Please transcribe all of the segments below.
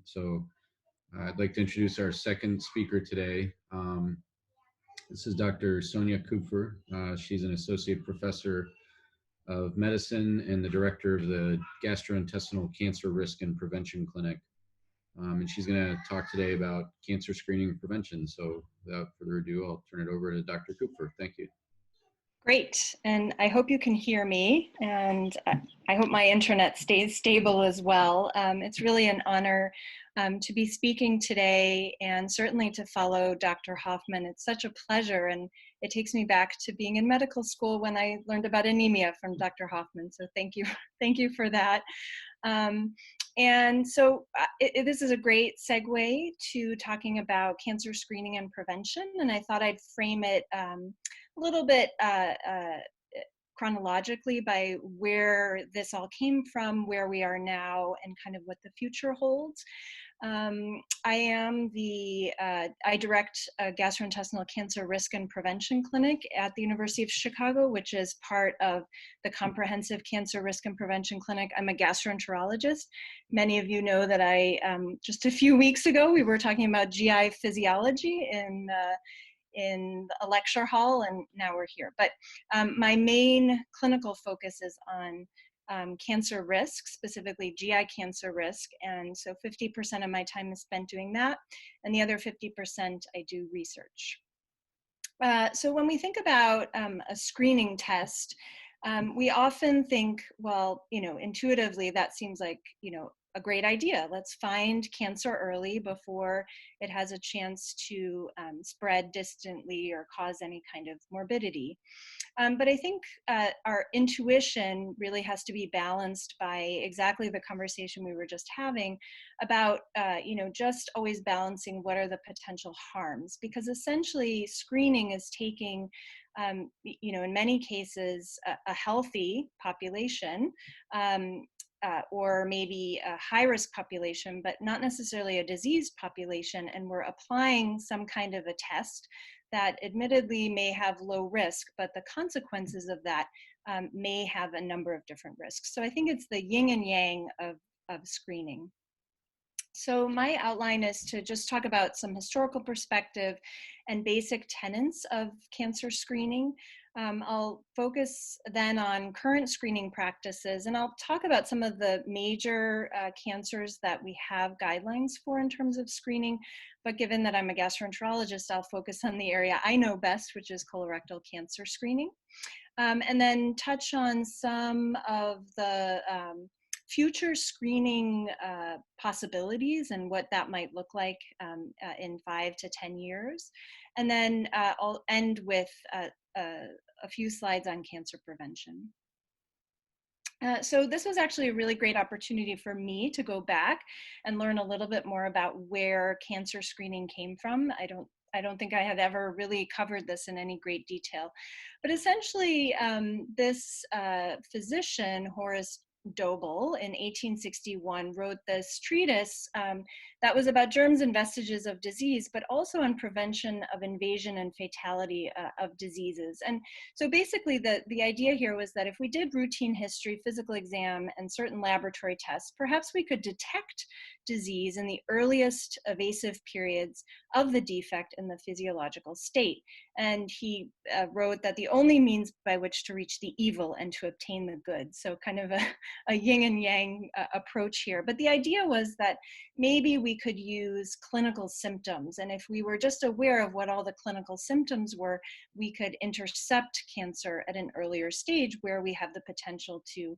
So I'd like to introduce our second speaker today. This is Dr. Sonia Kupfer. She's an associate professor of medicine and the director of the Gastrointestinal Cancer Risk and Prevention Clinic. And she's going to talk today about cancer screening and prevention. So without further ado, I'll turn it over to Dr. Kupfer. Thank you. Great, and I hope you can hear me, and I hope my internet stays stable as well. It's really an honor to be speaking today, and certainly to follow Dr. Hoffman. It's such a pleasure, and it takes me back to being in medical school when I learned about anemia from Dr. Hoffman, so thank you for that. And so this is a great segue to talking about cancer screening and prevention, and I thought I'd frame it a little bit chronologically by where this all came from, where we are now, and kind of what the future holds. I direct a gastrointestinal cancer risk and prevention clinic at the University of Chicago, which is part of the Comprehensive Cancer Risk and Prevention Clinic. I'm a gastroenterologist. Many of you know that just a few weeks ago, we were talking about GI physiology in a lecture hall, and now we're here. But my main clinical focus is on cancer risk, specifically GI cancer risk, and so 50% of my time is spent doing that, and the other 50% I do research. So when we think about a screening test, we often think, well, intuitively that seems like, a great idea. Let's find cancer early before it has a chance to spread distantly or cause any kind of morbidity. But I think our intuition really has to be balanced by exactly the conversation we were just having about, just always balancing what are the potential harms, because essentially screening is taking in many cases, a healthy population, or maybe a high-risk population, but not necessarily a diseased population, and we're applying some kind of a test that admittedly may have low risk, but the consequences of that may have a number of different risks. So I think it's the yin and yang of screening. So my outline is to just talk about some historical perspective and basic tenets of cancer screening. I'll focus then on current screening practices, and I'll talk about some of the major cancers that we have guidelines for in terms of screening. But given that I'm a gastroenterologist, I'll focus on the area I know best, which is colorectal cancer screening. And then touch on some of the future screening possibilities and what that might look like in 5 to 10 years. And then I'll end with a few slides on cancer prevention. So this was actually a really great opportunity for me to go back and learn a little bit more about where cancer screening came from. I don't think I had ever really covered this in any great detail. But essentially, this physician, Horace Dobell, in 1861 wrote this treatise that was about germs and vestiges of disease, but also on prevention of invasion and fatality of diseases. And so basically the idea here was that if we did routine history, physical exam, and certain laboratory tests, perhaps we could detect disease in the earliest evasive periods of the defect in the physiological state. And he wrote that the only means by which to reach the evil and to obtain the good. So kind of a yin and yang approach here. But the idea was that maybe we could use clinical symptoms. And if we were just aware of what all the clinical symptoms were, we could intercept cancer at an earlier stage where we have the potential to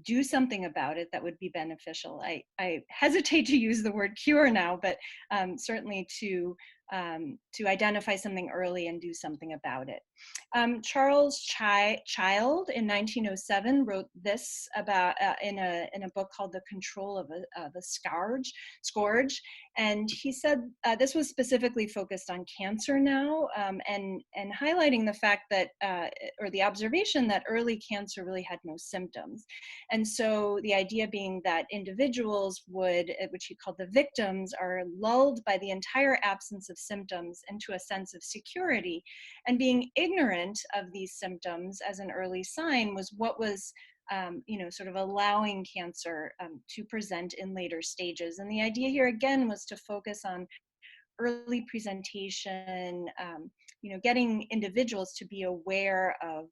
do something about it that would be beneficial. I hesitate to use the word cure now, but certainly to identify something early and do something about it. Charles Childe in 1907 wrote this about in a book called The Control of the Scourge, and he said this was specifically focused on cancer now, and highlighting the fact that or the observation that early cancer really had no symptoms, and so the idea being that individuals would, which he called the victims, are lulled by the entire absence of symptoms into a sense of security, and being ignorant of these symptoms as an early sign was what was sort of allowing cancer to present in later stages. And the idea here again was to focus on early presentation, getting individuals to be aware of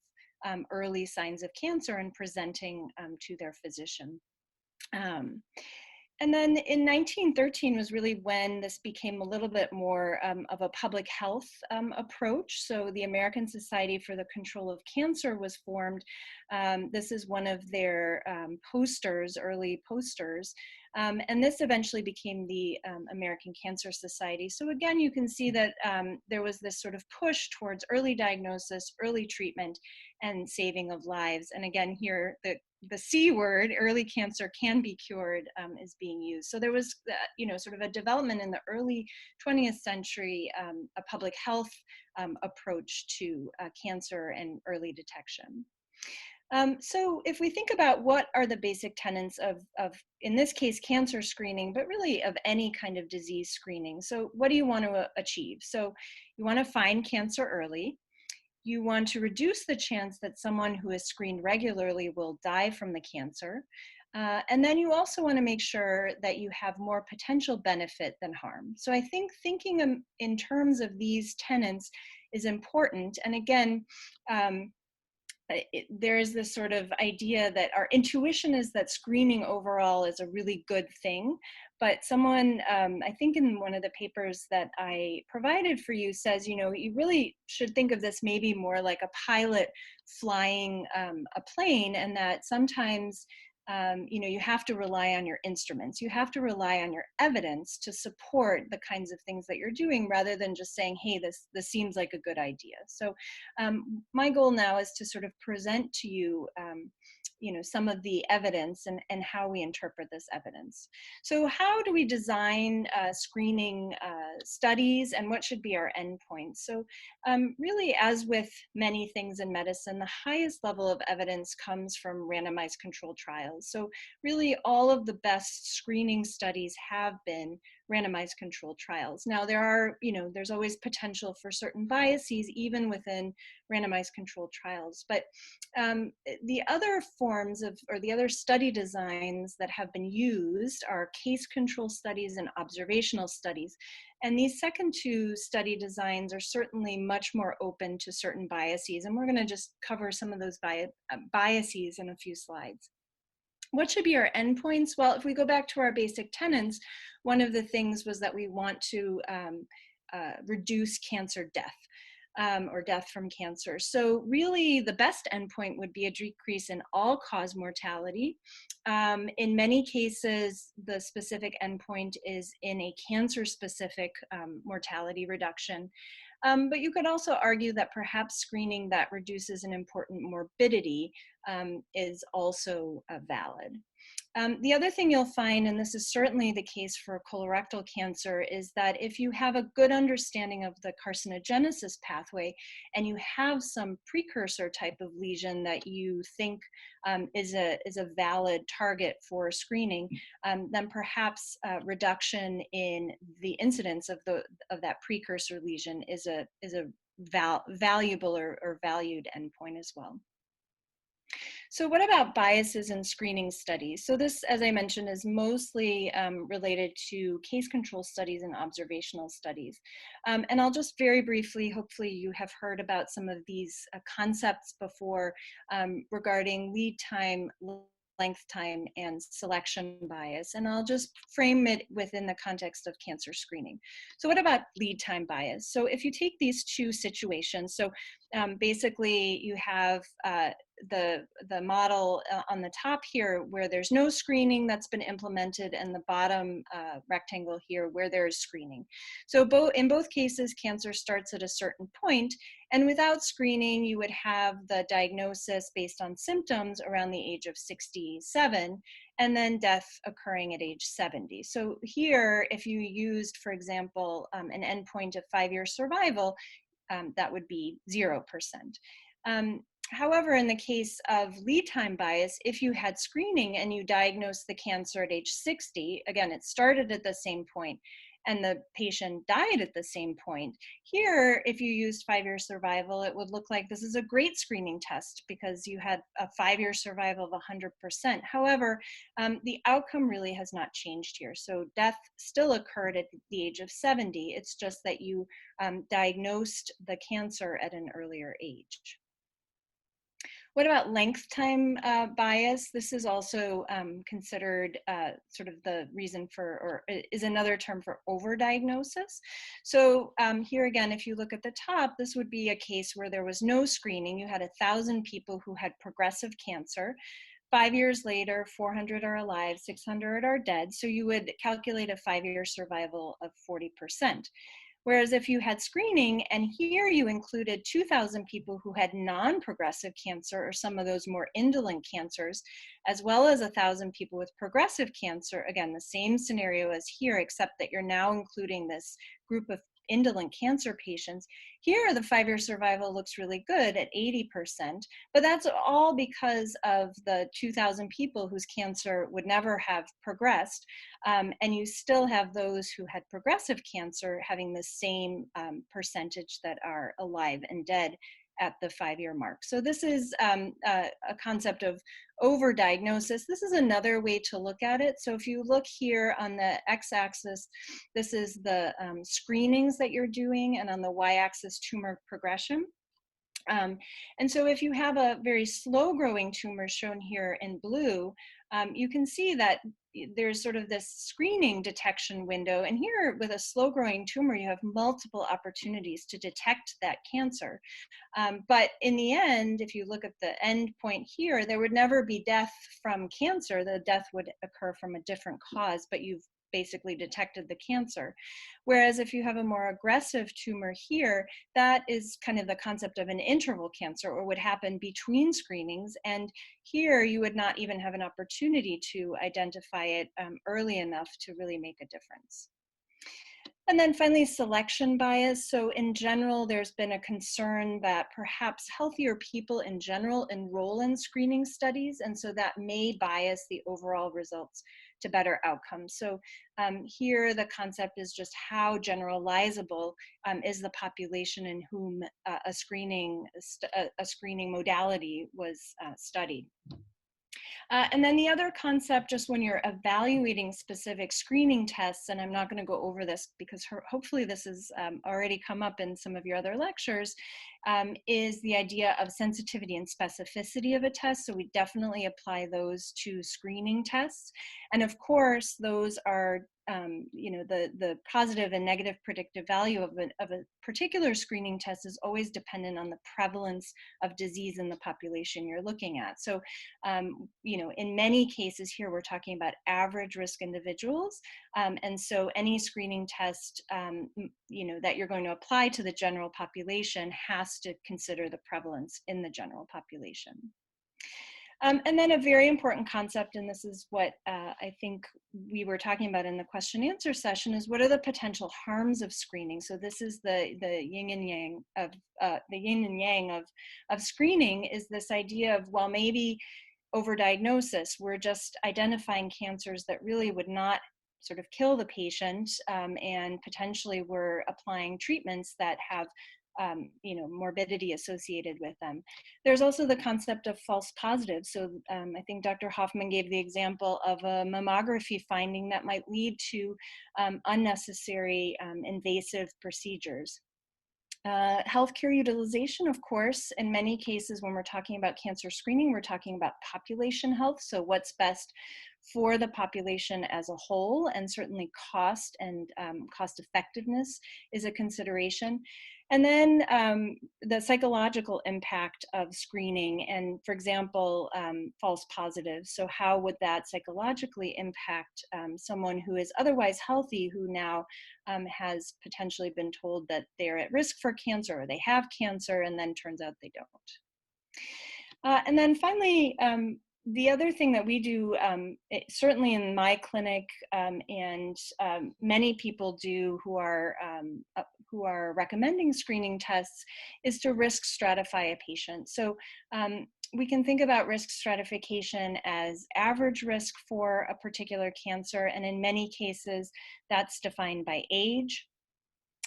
early signs of cancer and presenting to their physician. And then in 1913 was really when this became a little bit more of a public health approach. So the American Society for the Control of Cancer was formed. This is one of their posters, early posters. And this eventually became the American Cancer Society. So again, you can see that there was this sort of push towards early diagnosis, early treatment, and saving of lives. And again, here, the C word, early cancer can be cured, is being used. So there was, sort of a development in the early 20th century, a public health approach to cancer and early detection. So if we think about what are the basic tenets of, in this case, cancer screening, but really of any kind of disease screening. So what do you want to achieve? So you want to find cancer early. You want to reduce the chance that someone who is screened regularly will die from the cancer. And then you also want to make sure that you have more potential benefit than harm. So I think thinking in terms of these tenets is important. And again, there is this sort of idea that our intuition is that screening overall is a really good thing. But someone, I think in one of the papers that I provided for you says, you really should think of this maybe more like a pilot flying a plane, and that sometimes you have to rely on your instruments. You have to rely on your evidence to support the kinds of things that you're doing, rather than just saying, hey, this seems like a good idea. So my goal now is to sort of present to you, some of the evidence and how we interpret this evidence. So how do we design screening studies, and what should be our endpoints? So really, as with many things in medicine, the highest level of evidence comes from randomized controlled trials. So really, all of the best screening studies have been randomized controlled trials. Now there's always potential for certain biases even within randomized controlled trials, but the other forms of, or the other study designs that have been used are case control studies and observational studies. And these second two study designs are certainly much more open to certain biases, and we're going to just cover some of those biases in a few slides. What should be our endpoints? Well, if we go back to our basic tenets, one of the things was that we want to reduce cancer death, or death from cancer. So really the best endpoint would be a decrease in all-cause mortality. In many cases, the specific endpoint is in a cancer-specific mortality reduction. But you could also argue that perhaps screening that reduces an important morbidity is also valid. The other thing you'll find, and this is certainly the case for colorectal cancer, is that if you have a good understanding of the carcinogenesis pathway and you have some precursor type of lesion that you think is a valid target for screening, then perhaps reduction in the incidence of that precursor lesion is a valuable or valued endpoint as well. So what about biases in screening studies? So this, as I mentioned, is mostly related to case control studies and observational studies. And I'll just very briefly, hopefully you have heard about some of these concepts before regarding lead time, length time, and selection bias. And I'll just frame it within the context of cancer screening. So what about lead time bias? So if you take these two situations, so basically you have the model on the top here where there's no screening that's been implemented, and the bottom rectangle here where there is screening. So in both cases, cancer starts at a certain point, and without screening, you would have the diagnosis based on symptoms around the age of 67, and then death occurring at age 70. So here, if you used, for example, an endpoint of 5-year survival, that would be 0%. However, in the case of lead time bias, if you had screening and you diagnosed the cancer at age 60, again, it started at the same point, and the patient died at the same point. Here, if you used 5-year survival, it would look like this is a great screening test because you had a 5-year survival of 100%. However, the outcome really has not changed here. So death still occurred at the age of 70. It's just that you diagnosed the cancer at an earlier age. What about length time bias? This is also considered sort of the reason for, or is another term for overdiagnosis. So here again, if you look at the top, this would be a case where there was no screening. You had 1,000 people who had progressive cancer. 5 years later, 400 are alive, 600 are dead. So you would calculate a 5-year survival of 40%. Whereas if you had screening, and here you included 2,000 people who had non-progressive cancer or some of those more indolent cancers, as well as 1,000 people with progressive cancer, again, the same scenario as here, except that you're now including this group of indolent cancer patients. Here, the 5-year survival looks really good at 80%, but that's all because of the 2,000 people whose cancer would never have progressed, and you still have those who had progressive cancer having the same percentage that are alive and dead at the 5-year mark. So this is a concept of overdiagnosis. This is another way to look at it. So if you look here on the x-axis, this is the screenings that you're doing, and on the y-axis, tumor progression. And so if you have a very slow growing tumor shown here in blue, you can see that there's sort of this screening detection window. And here with a slow growing tumor, you have multiple opportunities to detect that cancer. But in the end, if you look at the end point here, there would never be death from cancer. The death would occur from a different cause, but you've basically detected the cancer. Whereas if you have a more aggressive tumor here, that is kind of the concept of an interval cancer, or would happen between screenings. And here you would not even have an opportunity to identify it early enough to really make a difference. And then finally, selection bias. So in general, there's been a concern that perhaps healthier people in general enroll in screening studies, and so that may bias the overall results to better outcomes. So here the concept is just how generalizable is the population in whom a screening modality was studied. And then the other concept, just when you're evaluating specific screening tests, and I'm not going to go over this because hopefully this has already come up in some of your other lectures, is the idea of sensitivity and specificity of a test. So we definitely apply those to screening tests. And of course, those are the positive and negative predictive value of a particular screening test is always dependent on the prevalence of disease in the population you're looking at. So, in many cases here, we're talking about average risk individuals. And so any screening test, that you're going to apply to the general population has to consider the prevalence in the general population. And then a very important concept, and this is what I think we were talking about in the question and answer session, is what are the potential harms of screening? So this is the yin and yang of screening, is this idea of, well, maybe overdiagnosis, we're just identifying cancers that really would not sort of kill the patient, and potentially we're applying treatments that have morbidity associated with them. There's also the concept of false positives. So I think Dr. Hoffman gave the example of a mammography finding that might lead to unnecessary invasive procedures. Healthcare utilization, of course, in many cases when we're talking about cancer screening, we're talking about population health. So what's best for the population as a whole, and certainly cost and cost effectiveness is a consideration. And then the psychological impact of screening, and for example, false positives. So how would that psychologically impact someone who is otherwise healthy, who now has potentially been told that they're at risk for cancer, or they have cancer, and then turns out they don't. And then finally, the other thing that we do, certainly in my clinic, and many people do who are recommending screening tests, is to risk stratify a patient. So we can think about risk stratification as average risk for a particular cancer, and in many cases, that's defined by age.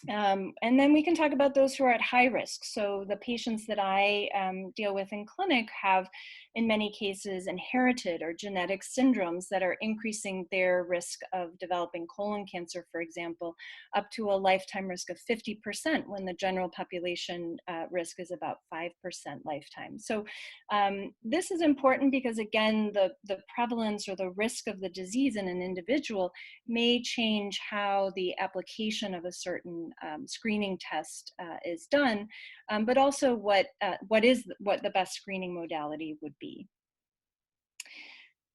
And then we can talk about those who are at high risk. So the patients that I deal with in clinic have, in many cases, inherited or genetic syndromes that are increasing their risk of developing colon cancer, for example, up to a lifetime risk of 50% when the general population risk is about 5% lifetime. So this is important because, again, the prevalence or the risk of the disease in an individual may change how the application of a certain screening test is done, but also what the best screening modality would be.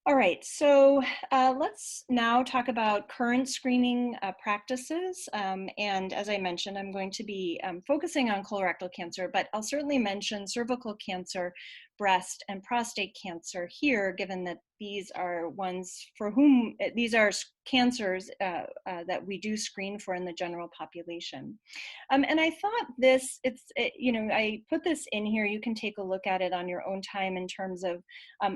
All right, so let's now talk about current screening practices. And as I mentioned, I'm going to be focusing on colorectal cancer, but I'll certainly mention cervical cancer, breast, and prostate cancer here, given that these are ones for whom these are cancers that we do screen for in the general population. And I thought I put this in here. You can take a look at it on your own time in terms of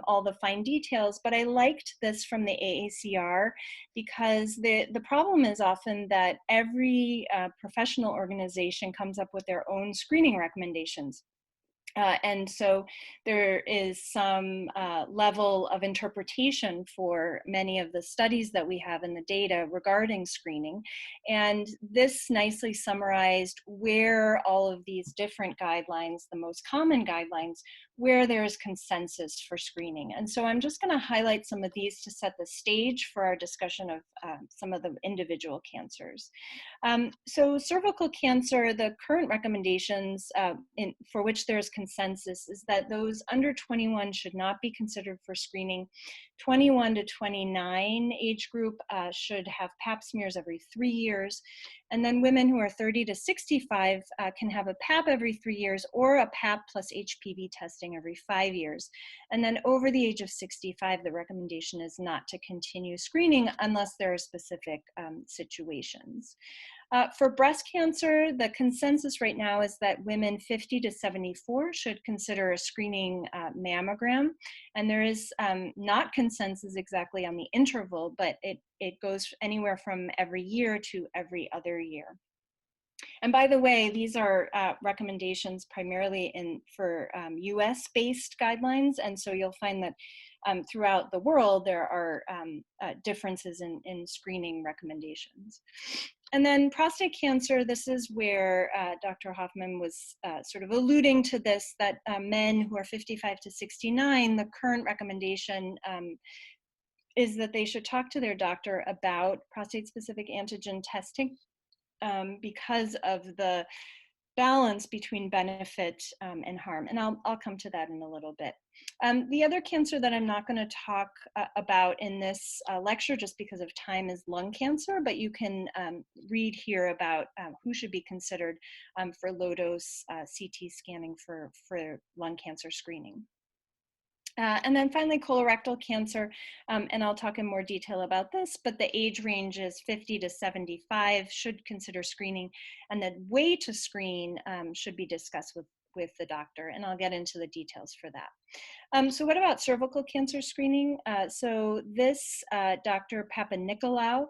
all the fine details, but I liked this from the AACR because the problem is often that every professional organization comes up with their own screening recommendations. And so there is some level of interpretation for many of the studies that we have in the data regarding screening. And this nicely summarized where all of these different guidelines, the most common guidelines, where there is consensus for screening. And so I'm just going to highlight some of these to set the stage for our discussion of some of the individual cancers. So cervical cancer, the current recommendations for which there is consensus is that those under 21 should not be considered for screening. 21 to 29 age group should have pap smears every 3 years. And then women who are 30 to 65 can have a pap every 3 years or a pap plus HPV testing every 5 years. And then over the age of 65, the recommendation is not to continue screening unless there are specific situations. For breast cancer, the consensus right now is that women 50 to 74 should consider a screening mammogram. And there is not consensus exactly on the interval, but it goes anywhere from every year to every other year. And by the way, these are recommendations primarily for US-based guidelines. And so you'll find that throughout the world, there are differences in screening recommendations. And then prostate cancer, this is where Dr. Hoffman was sort of alluding to this, that men who are 55 to 69, the current recommendation is that they should talk to their doctor about prostate-specific antigen testing because of the balance between benefit and harm. And I'll come to that in a little bit. The other cancer that I'm not going to talk about in this lecture just because of time is lung cancer, but you can read here about who should be considered for low-dose CT scanning for lung cancer screening. And then finally, colorectal cancer, and I'll talk in more detail about this, but the age range is 50 to 75, should consider screening, and the way to screen should be discussed with the doctor, and I'll get into the details for that. So what about cervical cancer screening? So this Dr. Papanikolaou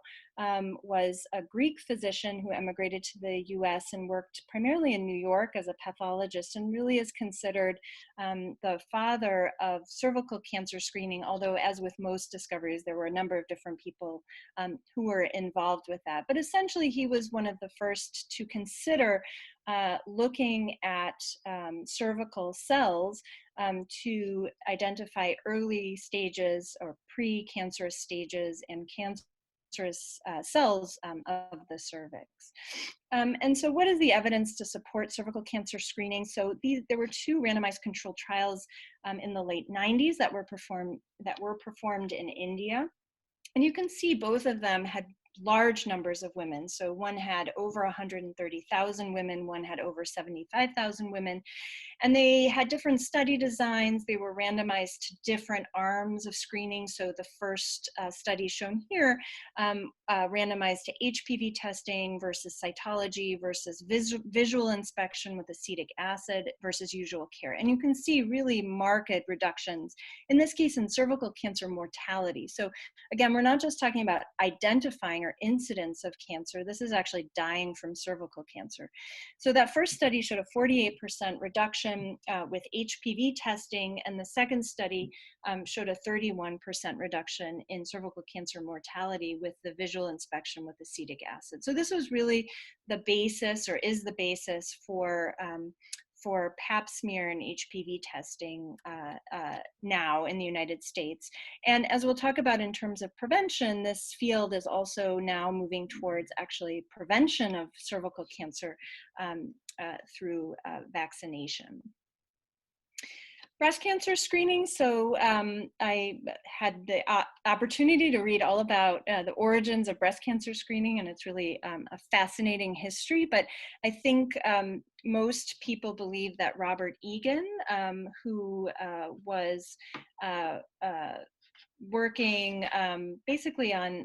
was a Greek physician who emigrated to the US and worked primarily in New York as a pathologist, and really is considered the father of cervical cancer screening, although as with most discoveries, there were a number of different people who were involved with that. But essentially, he was one of the first to consider looking at cervical cells to identify early stages or pre-cancerous stages and cancerous cells of the cervix. And so what is the evidence to support cervical cancer screening? So there were 2 randomized controlled trials in the late 90s that were performed in India. And you can see both of them had large numbers of women. So one had over 130,000 women, one had over 75,000 women. And they had different study designs. They were randomized to different arms of screening. So the first study shown here randomized to HPV testing versus cytology versus visual inspection with acetic acid versus usual care. And you can see really marked reductions, in this case in cervical cancer mortality. So again, we're not just talking about identifying or incidence of cancer. This is actually dying from cervical cancer. So that first study showed a 48% reduction with HPV testing, and the second study showed a 31% reduction in cervical cancer mortality with the visual inspection with acetic acid. So this was really the basis, or is the basis, for pap smear and HPV testing now in the United States. And as we'll talk about in terms of prevention, this field is also now moving towards actually prevention of cervical cancer through vaccination. Breast cancer screening. So I had the opportunity to read all about the origins of breast cancer screening, and it's really a fascinating history. But I think most people believe that Robert Egan, who was working basically on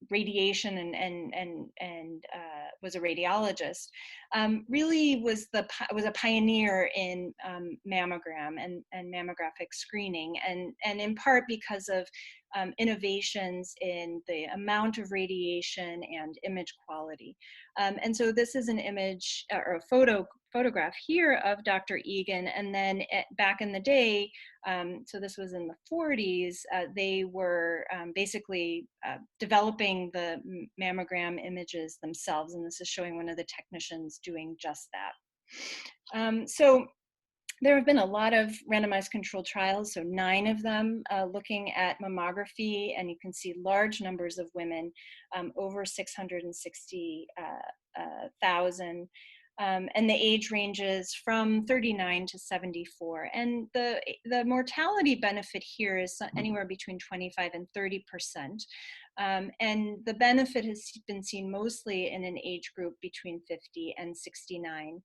radiation and was a radiologist, really was a pioneer in mammogram and mammographic screening, and in part because of innovations in the amount of radiation and image quality. And so this is an image or a photograph here of Dr. Egan, and then back in the day, so this was in the 40s, they were basically developing the mammogram images themselves, and this is showing one of the technicians doing just that. So there have been a lot of randomized controlled trials, so 9 of them looking at mammography, and you can see large numbers of women, over 660,000. And the age ranges from 39 to 74. And the mortality benefit here is anywhere between 25 and 30%. And the benefit has been seen mostly in an age group between 50 and 69.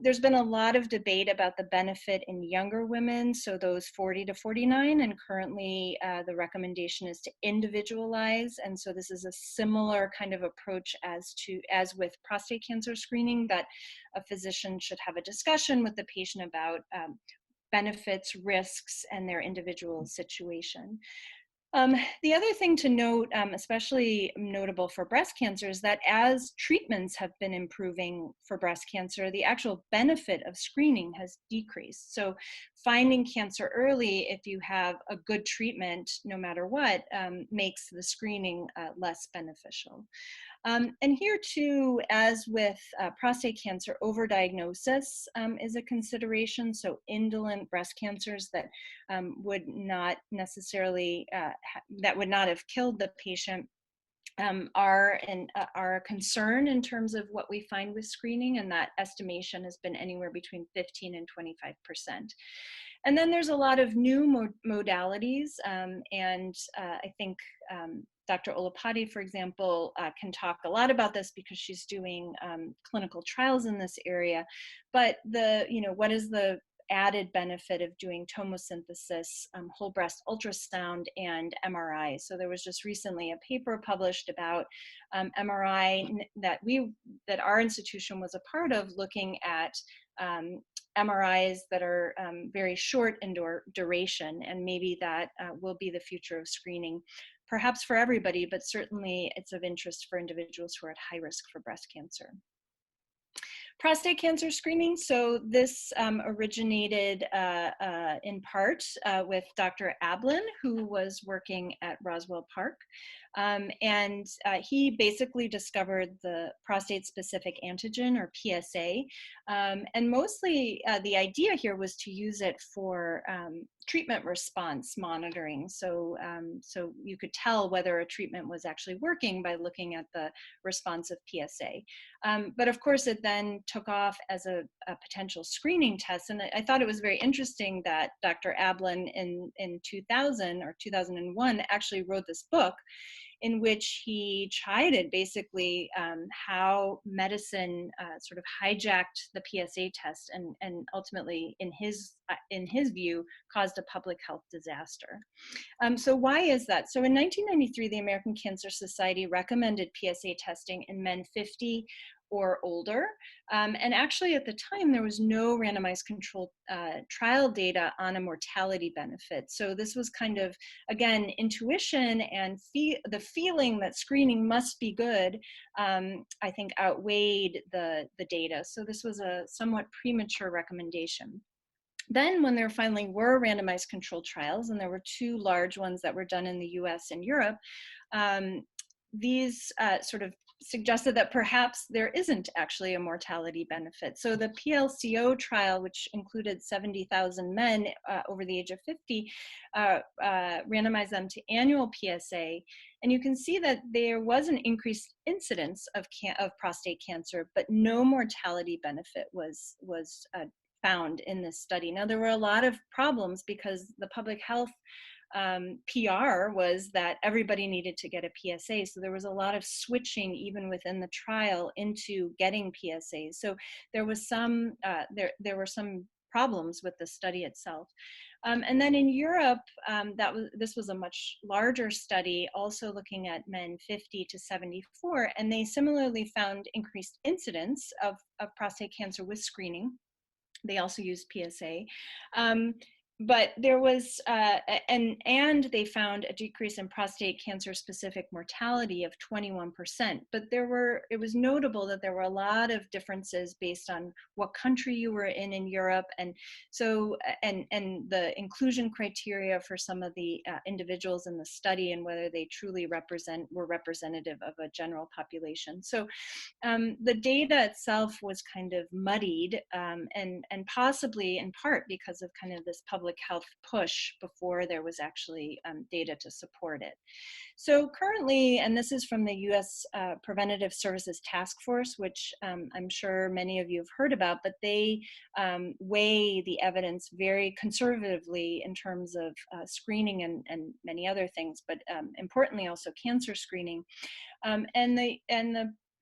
There's been a lot of debate about the benefit in younger women, so those 40 to 49, and currently the recommendation is to individualize, and so this is a similar kind of approach as with prostate cancer screening, that a physician should have a discussion with the patient about benefits, risks, and their individual situation. The other thing to note, especially notable for breast cancer, is that as treatments have been improving for breast cancer, the actual benefit of screening has decreased. So finding cancer early, if you have a good treatment, no matter what, makes the screening less beneficial. And here too, as with prostate cancer, overdiagnosis is a consideration. So indolent breast cancers that would not necessarily, that would not have killed the patient are a concern in terms of what we find with screening, and that estimation has been anywhere between 15 and 25%. And then there's a lot of new modalities, and I think Dr. Olapati, for example, can talk a lot about this because she's doing clinical trials in this area. But what is the added benefit of doing tomosynthesis, whole breast ultrasound, and MRI? So there was just recently a paper published about MRI that our institution was a part of, looking at MRIs that are very short in duration, and maybe that will be the future of screening, perhaps for everybody, but certainly it's of interest for individuals who are at high risk for breast cancer. Prostate cancer screening. So this originated in part with Dr. Ablin, who was working at Roswell Park. And he basically discovered the prostate-specific antigen, or PSA. And mostly the idea here was to use it for treatment response monitoring. So, so you could tell whether a treatment was actually working by looking at the response of PSA. But of course, it then took off as a potential screening test. And I thought it was very interesting that Dr. Ablin in 2000 or 2001 actually wrote this book. in which he chided basically how medicine sort of hijacked the PSA test and ultimately, in his view, caused a public health disaster. So why is that? So in 1993, the American Cancer Society recommended PSA testing in men 50 or older. And actually at the time, there was no randomized controlled trial data on a mortality benefit. So this was kind of, again, intuition and the feeling that screening must be good, I think outweighed the data. So this was a somewhat premature recommendation. Then when there finally were randomized controlled trials, and there were two large ones that were done in the US and Europe, these sort of suggested that perhaps there isn't actually a mortality benefit. So the PLCO trial, which included 70,000 men over the age of 50, randomized them to annual PSA. And you can see that there was an increased incidence of prostate cancer, but no mortality benefit was found in this study. Now, there were a lot of problems because the public health PR was that everybody needed to get a PSA. So there was a lot of switching even within the trial into getting PSAs. So there was some, there were some problems with the study itself. And then in Europe, this was a much larger study, also looking at men 50 to 74, and they similarly found increased incidence of prostate cancer with screening. They also used PSA. But there was, and they found a decrease in prostate cancer specific mortality of 21%. But it was notable that there were a lot of differences based on what country you were in Europe. And so, and the inclusion criteria for some of the individuals in the study and whether they truly were representative of a general population. So the data itself was kind of muddied and possibly in part because of kind of this public health push before there was actually data to support it. So currently, and this is from the US Preventative Services Task Force, which I'm sure many of you have heard about, but they weigh the evidence very conservatively in terms of screening and many other things, but importantly also cancer screening. And the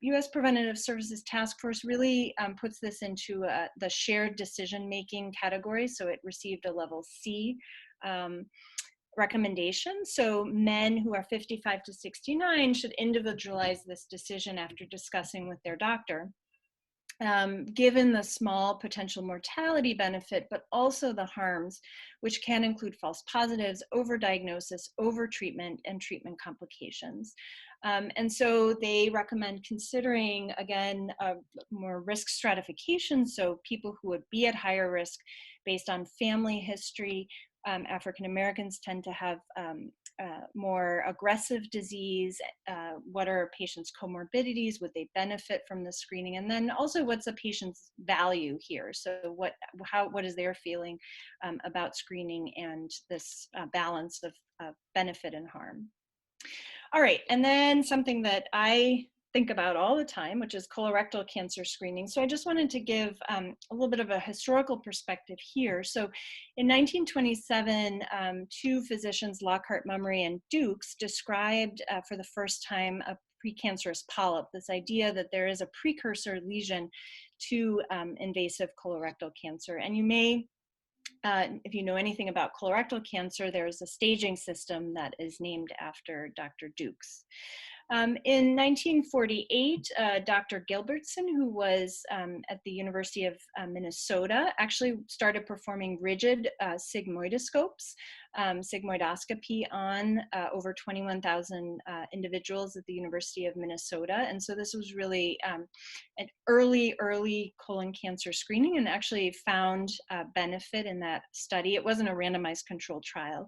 US Preventative Services Task Force really puts this into the shared decision-making category. So it received a level C recommendation. So men who are 55 to 69 should individualize this decision after discussing with their doctor. Given the small potential mortality benefit, but also the harms, which can include false positives, overdiagnosis, overtreatment, and treatment complications. And so they recommend considering, again, more risk stratification, so people who would be at higher risk based on family history. African Americans tend to have more aggressive disease. What are patients' comorbidities? Would they benefit from the screening? And then also, what's a patient's value here? So what is their feeling about screening and this balance of benefit and harm? All right, and then something that I think about all the time, which is colorectal cancer screening. So I just wanted to give a little bit of a historical perspective here. So in 1927, two physicians, Lockhart, Mummery, and Dukes, described for the first time a precancerous polyp, this idea that there is a precursor lesion to invasive colorectal cancer. And you may, if you know anything about colorectal cancer, there's a staging system that is named after Dr. Dukes. In 1948, Dr. Gilbertson, who was at the University of Minnesota, actually started performing rigid sigmoidoscopes, sigmoidoscopy on over 21,000 individuals at the University of Minnesota. And so this was really an early colon cancer screening, and actually found benefit in that study. It wasn't a randomized controlled trial.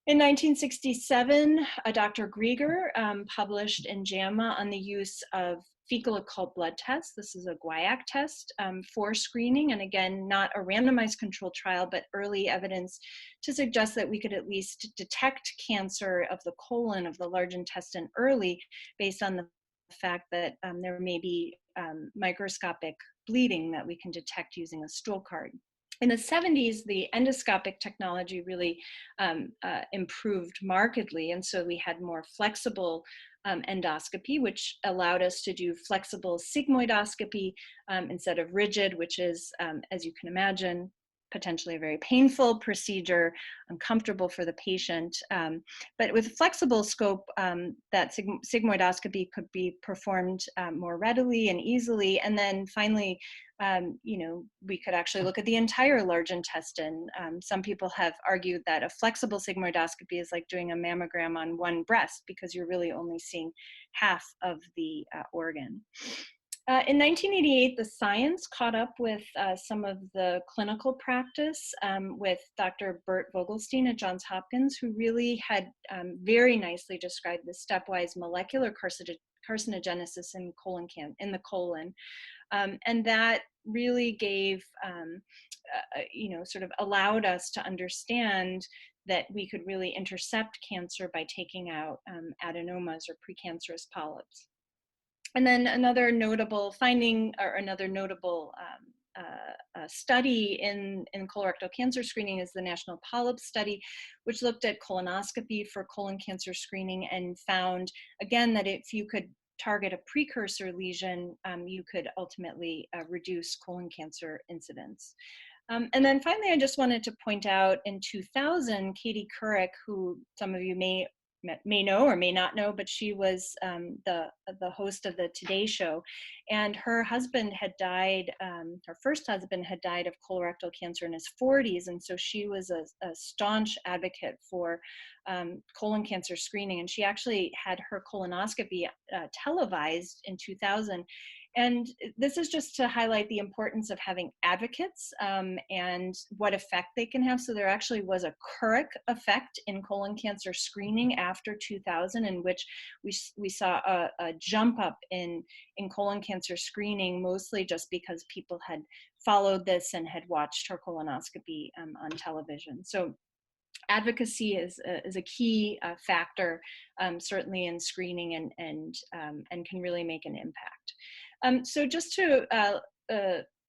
In 1967, Dr. Grieger published in JAMA on the use of fecal occult blood tests. This is a guaiac test for screening, and again, not a randomized controlled trial, but early evidence to suggest that we could at least detect cancer of the colon, of the large intestine, early, based on the fact that there may be microscopic bleeding that we can detect using a stool card. In the 70s, the endoscopic technology really improved markedly. And so we had more flexible endoscopy, which allowed us to do flexible sigmoidoscopy instead of rigid, which is, as you can imagine, potentially a very painful procedure, uncomfortable for the patient. But with flexible scope, that sigmoidoscopy could be performed more readily and easily. And then finally, we could actually look at the entire large intestine. Some people have argued that a flexible sigmoidoscopy is like doing a mammogram on one breast because you're really only seeing half of the organ. In 1988, the science caught up with some of the clinical practice with Dr. Bert Vogelstein at Johns Hopkins, who really had very nicely described the stepwise molecular carcinogenesis in the colon. And that really gave, sort of allowed us to understand that we could really intercept cancer by taking out adenomas or precancerous polyps. And then another notable finding, or another notable study in colorectal cancer screening is the National Polyp Study, which looked at colonoscopy for colon cancer screening and found, again, that if you could target a precursor lesion, you could ultimately reduce colon cancer incidence. And then finally, I just wanted to point out in 2000, Katie Couric, who some of you may know or may not know, but she was the host of the Today Show, and her husband had died, her first husband had died of colorectal cancer in his 40s, and so she was a staunch advocate for colon cancer screening, and she actually had her colonoscopy televised in 2000. And this is just to highlight the importance of having advocates and what effect they can have. So there actually was a Couric effect in colon cancer screening after 2000, in which we saw a jump up in colon cancer screening, mostly just because people had followed this and had watched her colonoscopy on television. So advocacy is a key factor, certainly in screening, and can really make an impact. So just to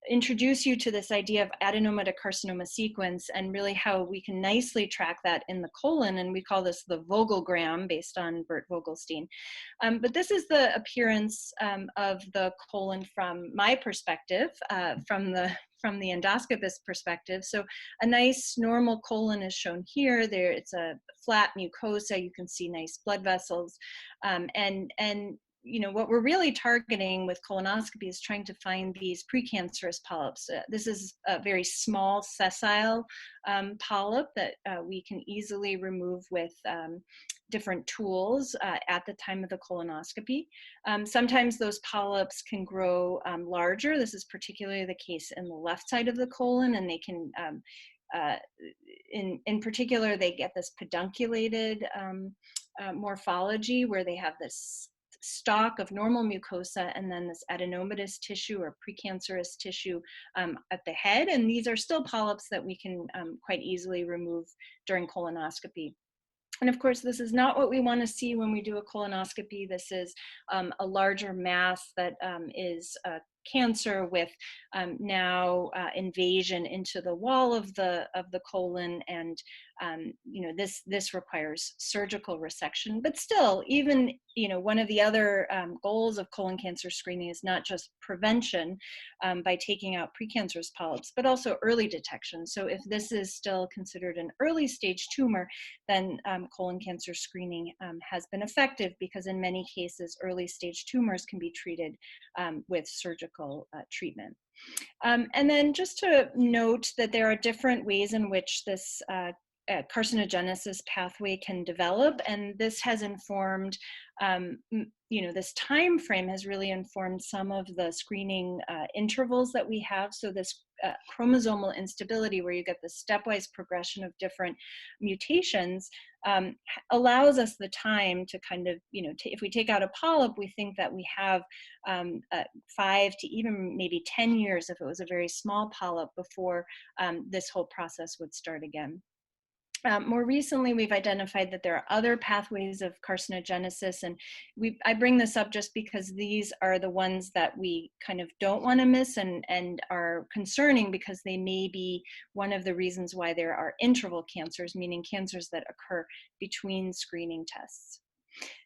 introduce you to this idea of adenoma to carcinoma sequence and really how we can nicely track that in the colon, and we call this the Vogelgram based on Bert Vogelstein. But this is the appearance of the colon from my perspective, from the endoscopist perspective. So a nice normal colon is shown here. There, it's a flat mucosa. You can see nice blood vessels, and what we're really targeting with colonoscopy is trying to find these precancerous polyps. This is a very small sessile polyp that we can easily remove with different tools at the time of the colonoscopy. Sometimes those polyps can grow larger. This is particularly the case in the left side of the colon, and they can, in particular, they get this pedunculated morphology where they have this stalk of normal mucosa and then this adenomatous tissue or precancerous tissue at the head. And these are still polyps that we can quite easily remove during colonoscopy. And of course, this is not what we want to see when we do a colonoscopy. This is a larger mass that is cancer with now invasion into the wall of the colon, and this requires surgical resection. But still, even one of the other goals of colon cancer screening is not just prevention by taking out precancerous polyps, but also early detection. So if this is still considered an early stage tumor, then colon cancer screening has been effective, because in many cases early stage tumors can be treated with surgical treatment. And then just to note that there are different ways in which this carcinogenesis pathway can develop, and this has informed, this time frame has really informed some of the screening intervals that we have. So this chromosomal instability, where you get the stepwise progression of different mutations, allows us the time to kind of, if we take out a polyp, we think that we have 5 to even maybe 10 years, if it was a very small polyp, before this whole process would start again. More recently, we've identified that there are other pathways of carcinogenesis, and I bring this up just because these are the ones that we kind of don't want to miss and are concerning because they may be one of the reasons why there are interval cancers, meaning cancers that occur between screening tests.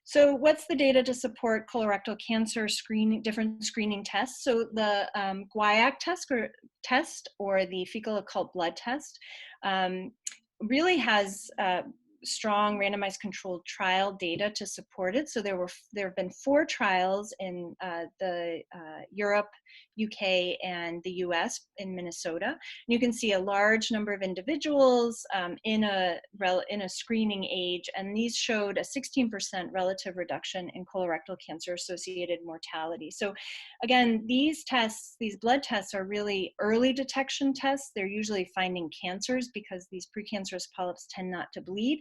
So what's the data to support colorectal cancer screening, different screening tests? So the guaiac test or the fecal occult blood test really has strong randomized controlled trial data to support it. So there have been 4 trials in Europe, UK, and the US in Minnesota. And you can see a large number of individuals in a screening age, and these showed a 16% relative reduction in colorectal cancer associated mortality. So again, these blood tests are really early detection tests. They're usually finding cancers because these precancerous polyps tend not to bleed.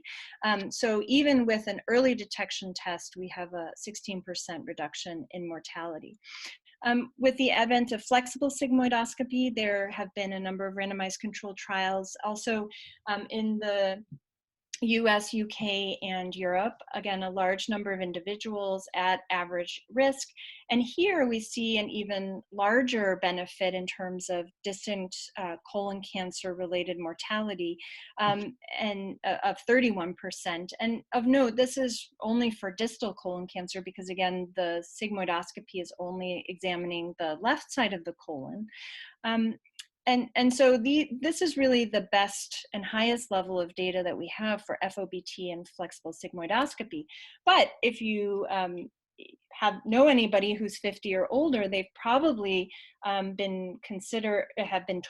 So even with an early detection test, we have a 16% reduction in mortality. With the advent of flexible sigmoidoscopy, there have been a number of randomized controlled trials also in the US, UK, and Europe. Again, a large number of individuals at average risk. And here we see an even larger benefit in terms of distant colon cancer related mortality and of 31%. And of note, this is only for distal colon cancer because again, the sigmoidoscopy is only examining the left side of the colon. And so this is really the best and highest level of data that we have for FOBT and flexible sigmoidoscopy. But if you know anybody who's 50 or older, they've probably have been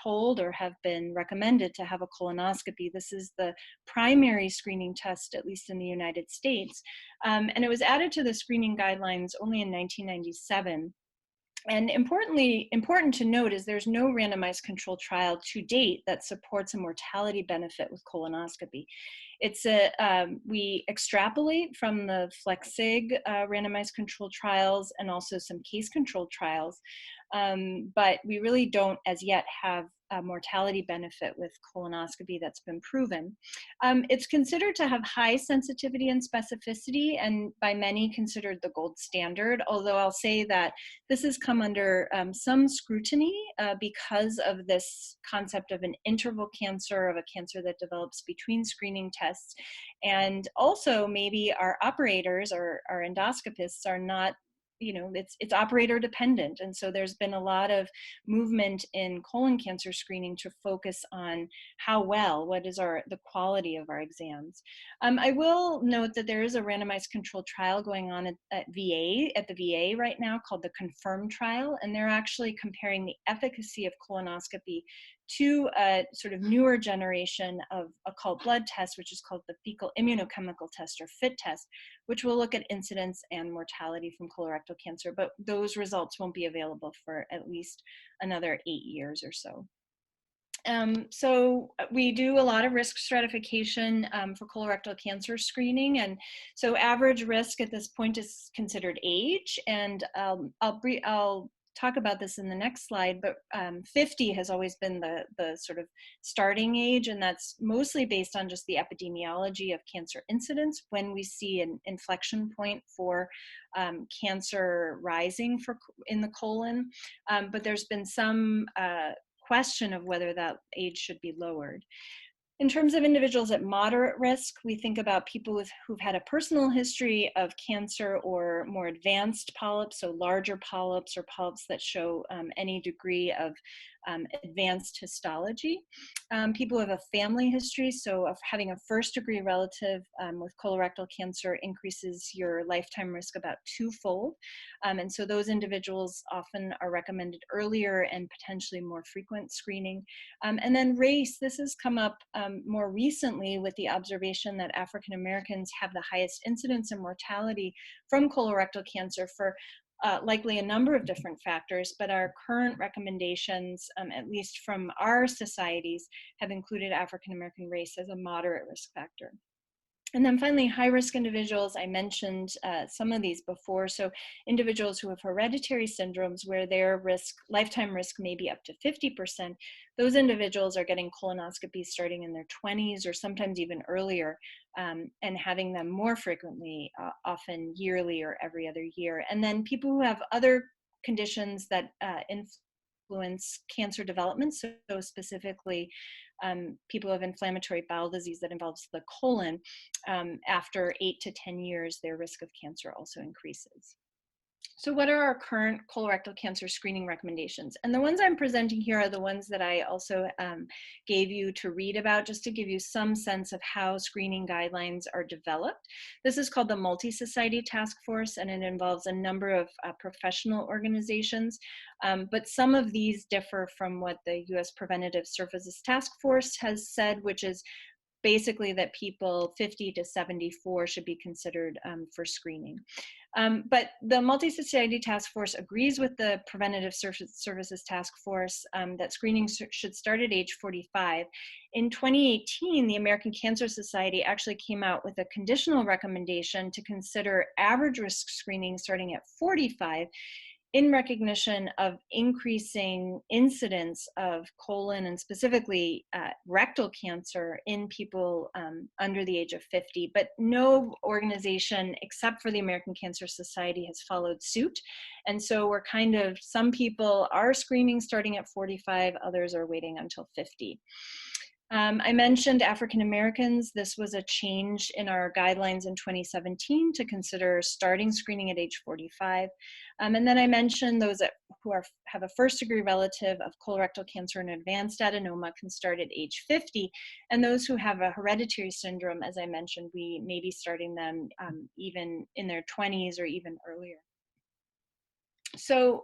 told or have been recommended to have a colonoscopy. This is the primary screening test, at least in the United States. And it was added to the screening guidelines only in 1997. And important to note is there's no randomized controlled trial to date that supports a mortality benefit with colonoscopy. We extrapolate from the FlexSig randomized controlled trials and also some case controlled trials, but we really don't as yet have a mortality benefit with colonoscopy that's been proven. It's considered to have high sensitivity and specificity, and by many considered the gold standard, although I'll say that this has come under some scrutiny because of this concept of an interval cancer, of a cancer that develops between screening tests. And also maybe our operators or our endoscopists are not, it's operator dependent. And so there's been a lot of movement in colon cancer screening to focus on what is the quality of our exams. I will note that there is a randomized controlled trial going on at the VA right now called the CONFIRM trial, and they're actually comparing the efficacy of colonoscopy to a sort of newer generation of occult blood test, which is called the fecal immunochemical test or FIT test, which will look at incidence and mortality from colorectal cancer, but those results won't be available for at least another 8 years or so. So we do a lot of risk stratification for colorectal cancer screening. And so average risk at this point is considered age. And I'll talk about this in the next slide, but 50 has always been the sort of starting age, and that's mostly based on just the epidemiology of cancer incidence when we see an inflection point for cancer rising in the colon. But there's been some question of whether that age should be lowered. In terms of individuals at moderate risk, we think about people who've had a personal history of cancer or more advanced polyps, so larger polyps or polyps that show any degree of advanced histology. People who have a family history, so of having a first-degree relative with colorectal cancer increases your lifetime risk about 2-fold. And so those individuals often are recommended earlier and potentially more frequent screening. And then race, this has come up more recently with the observation that African Americans have the highest incidence and mortality from colorectal cancer for likely a number of different factors, but our current recommendations, at least from our societies, have included African American race as a moderate risk factor. And then finally, high-risk individuals, I mentioned some of these before. So individuals who have hereditary syndromes where their risk, lifetime risk may be up to 50%, those individuals are getting colonoscopies starting in their 20s or sometimes even earlier, and having them more frequently, often yearly or every other year. And then people who have other conditions that influence cancer development, so specifically people who have inflammatory bowel disease that involves the colon, after 8 to 10 years, their risk of cancer also increases. So what are our current colorectal cancer screening recommendations? And the ones I'm presenting here are the ones that I also gave you to read about, just to give you some sense of how screening guidelines are developed. This is called the Multi-Society Task Force, and it involves a number of professional organizations. But some of these differ from what the US Preventative Services Task Force has said, which is basically that people 50 to 74 should be considered for screening. But the Multi-Society Task Force agrees with the Preventative Services Task Force that screening should start at age 45. In 2018, the American Cancer Society actually came out with a conditional recommendation to consider average risk screening starting at 45, in recognition of increasing incidence of colon and specifically rectal cancer in people under the age of 50. But no organization except for the American Cancer Society has followed suit. And so we're kind of, some people are screening starting at 45, others are waiting until 50. I mentioned African Americans. This was a change in our guidelines in 2017 to consider starting screening at age 45. And then I mentioned those who have a first-degree relative of colorectal cancer and advanced adenoma can start at age 50. And those who have a hereditary syndrome, as I mentioned, we may be starting them even in their 20s or even earlier. So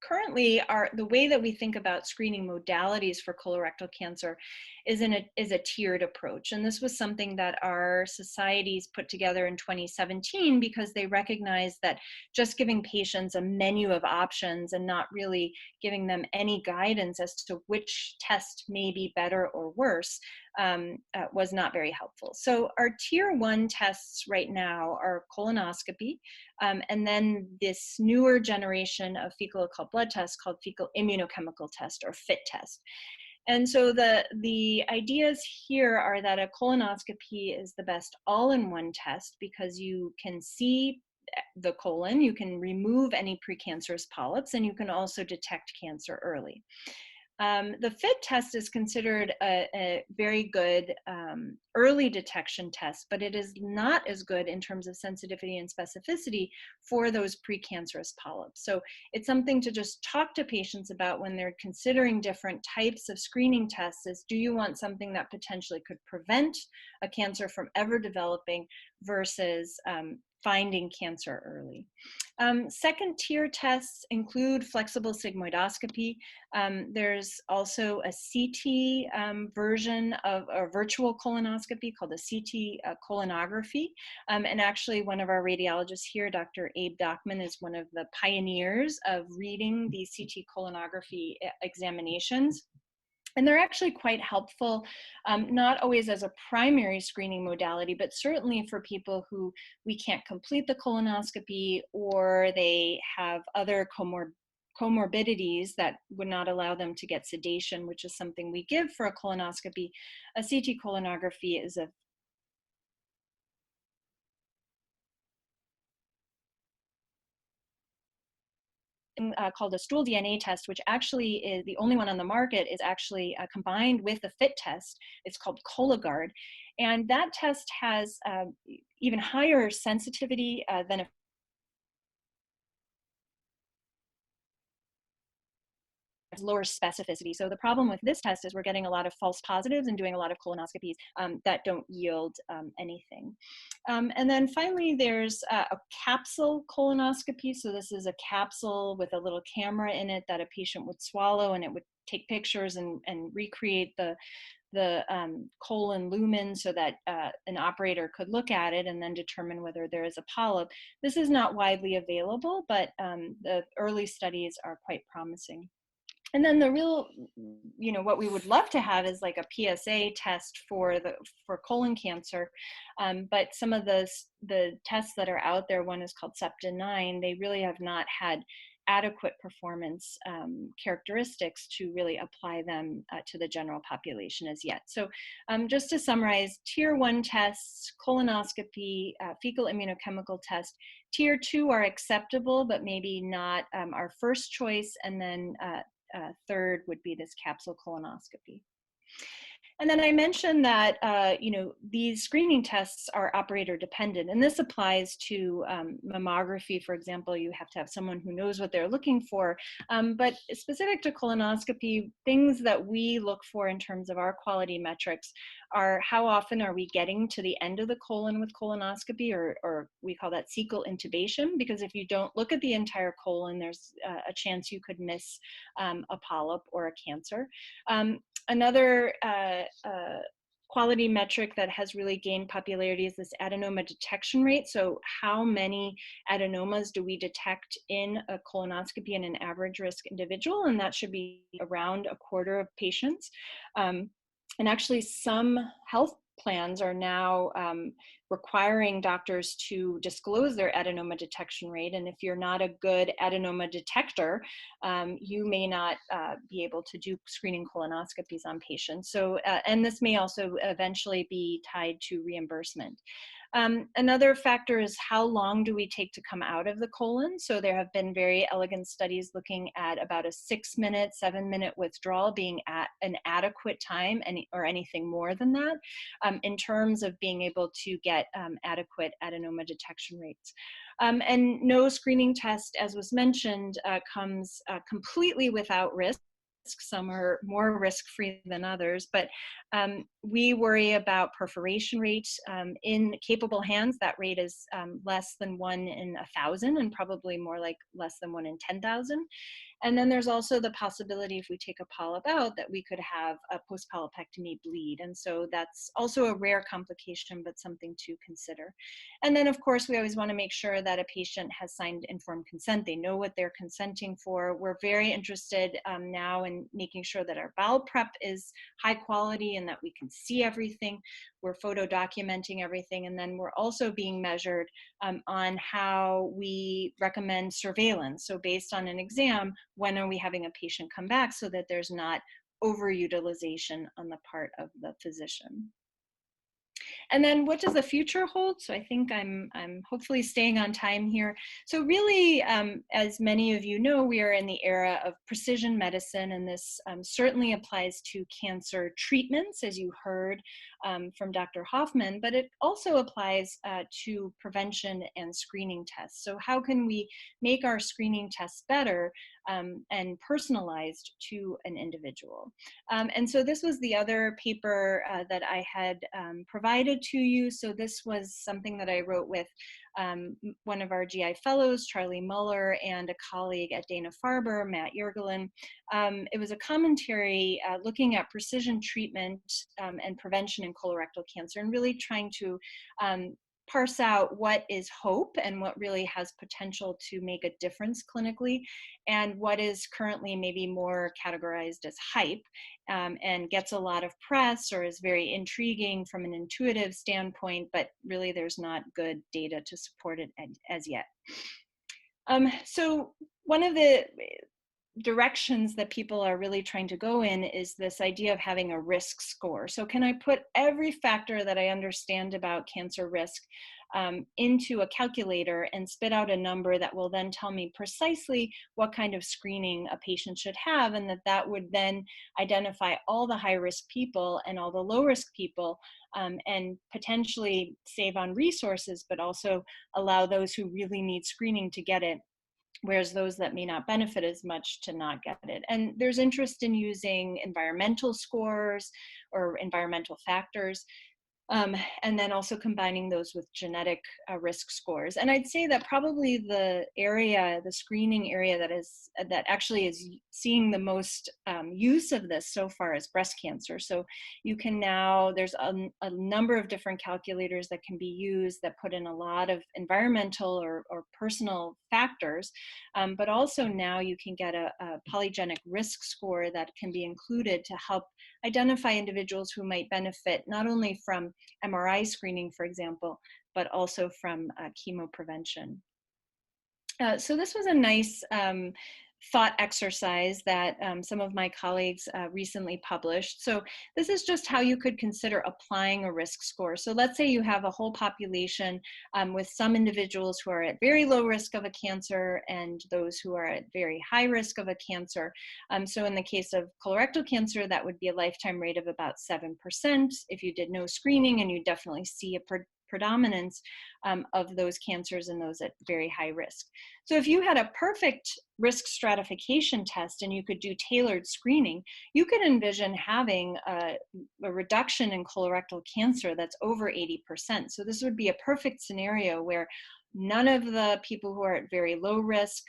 currently, the way that we think about screening modalities for colorectal cancer is a tiered approach. And this was something that our societies put together in 2017 because they recognized that just giving patients a menu of options and not really giving them any guidance as to which test may be better or worse was not very helpful. So our tier 1 tests right now are colonoscopy, and then this newer generation of fecal occult blood test called fecal immunochemical test, or FIT test. And so the ideas here are that a colonoscopy is the best all-in-one test because you can see the colon, you can remove any precancerous polyps, and you can also detect cancer early. The FIT test is considered a very good early detection test, but it is not as good in terms of sensitivity and specificity for those precancerous polyps. So it's something to just talk to patients about when they're considering different types of screening tests is, do you want something that potentially could prevent a cancer from ever developing versus finding cancer early. Second tier tests include flexible sigmoidoscopy. There's also a CT version of a virtual colonoscopy called a CT colonography. And actually one of our radiologists here, Dr. Abe Dockman, is one of the pioneers of reading these CT colonography examinations. And they're actually quite helpful, not always as a primary screening modality, but certainly for people who we can't complete the colonoscopy or they have other comorbidities that would not allow them to get sedation, which is something we give for a colonoscopy. A CT colonography is a called a stool DNA test, which actually is the only one on the market, is actually combined with a FIT test. It's called Cologuard. And that test has even higher sensitivity than a lower specificity. So the problem with this test is we're getting a lot of false positives and doing a lot of colonoscopies that don't yield anything. And then finally, there's a capsule colonoscopy. So this is a capsule with a little camera in it that a patient would swallow, and it would take pictures and recreate the colon lumen so that an operator could look at it and then determine whether there is a polyp. This is not widely available, but the early studies are quite promising. And then the real, what we would love to have is like a PSA test for colon cancer. But some of the tests that are out there, one is called SEPTA9, they really have not had adequate performance characteristics to really apply them to the general population as yet. So just to summarize, tier 1 tests, colonoscopy, fecal immunochemical test. Tier 2 are acceptable, but maybe not our first choice. And then third would be this capsule colonoscopy. And then I mentioned that, these screening tests are operator dependent, and this applies to mammography, for example. You have to have someone who knows what they're looking for. But specific to colonoscopy, things that we look for in terms of our quality metrics are how often are we getting to the end of the colon with colonoscopy, or we call that cecal intubation, because if you don't look at the entire colon, there's a chance you could miss a polyp or a cancer. Another quality metric that has really gained popularity is this adenoma detection rate. So how many adenomas do we detect in a colonoscopy in an average risk individual? And that should be around a quarter of patients. And actually some health plans are now requiring doctors to disclose their adenoma detection rate. And if you're not a good adenoma detector, you may not be able to do screening colonoscopies on patients. So, and this may also eventually be tied to reimbursement. Another factor is how long do we take to come out of the colon? So there have been very elegant studies looking at about a 6-minute, 7-minute withdrawal being at an adequate time, or anything more than that, in terms of being able to get adequate adenoma detection rates. And no screening test, as was mentioned, comes completely without risk. Some are more risk-free than others, but we worry about perforation rates. In capable hands, that rate is less than 1 in 1,000, and probably more like less than 1 in 10,000. And then there's also the possibility, if we take a polyp out, that we could have a post-polypectomy bleed. And so that's also a rare complication, but something to consider. And then, of course, we always want to make sure that a patient has signed informed consent. They know what they're consenting for. We're very interested now in making sure that our bowel prep is high quality and that we can see everything. We're photo documenting everything. And then we're also being measured on how we recommend surveillance. So based on an exam, when are we having a patient come back so that there's not overutilization on the part of the physician? And then what does the future hold? So I think I'm hopefully staying on time here. So really, as many of you know, we are in the era of precision medicine, and this certainly applies to cancer treatments, as you heard from Dr. Hoffman, but it also applies to prevention and screening tests. So how can we make our screening tests better and personalized to an individual? And so this was the other paper that I had provided to you. So this was something that I wrote with one of our GI fellows, Charlie Muller, and a colleague at Dana-Farber, Matt Yergelin. It was a commentary looking at precision treatment and prevention in colorectal cancer, and really trying to parse out what is hope and what really has potential to make a difference clinically, and what is currently maybe more categorized as hype and gets a lot of press or is very intriguing from an intuitive standpoint, but really there's not good data to support it as yet. So one of the directions that people are really trying to go in is this idea of having a risk score. So can I put every factor that I understand about cancer risk into a calculator and spit out a number that will then tell me precisely what kind of screening a patient should have, and that would then identify all the high risk people and all the low risk people, and potentially save on resources, but also allow those who really need screening to get it, whereas those that may not benefit as much to not get it. And there's interest in using environmental scores or environmental factors. And then also combining those with genetic risk scores. And I'd say that probably the screening area that actually is seeing the most use of this so far is breast cancer. So you can now, there's a number of different calculators that can be used that put in a lot of environmental or personal factors, but also now you can get a polygenic risk score that can be included to help identify individuals who might benefit not only from MRI screening, for example, but also from chemo prevention. So this was a nice thought exercise that some of my colleagues recently published. So this is just how you could consider applying a risk score. So let's say you have a whole population with some individuals who are at very low risk of a cancer and those who are at very high risk of a cancer. So in the case of colorectal cancer, that would be a lifetime rate of about 7%. If you did no screening, and you definitely see a predominance of those cancers in those at very high risk. So if you had a perfect risk stratification test and you could do tailored screening, you could envision having a reduction in colorectal cancer that's over 80%. So this would be a perfect scenario where none of the people who are at very low risk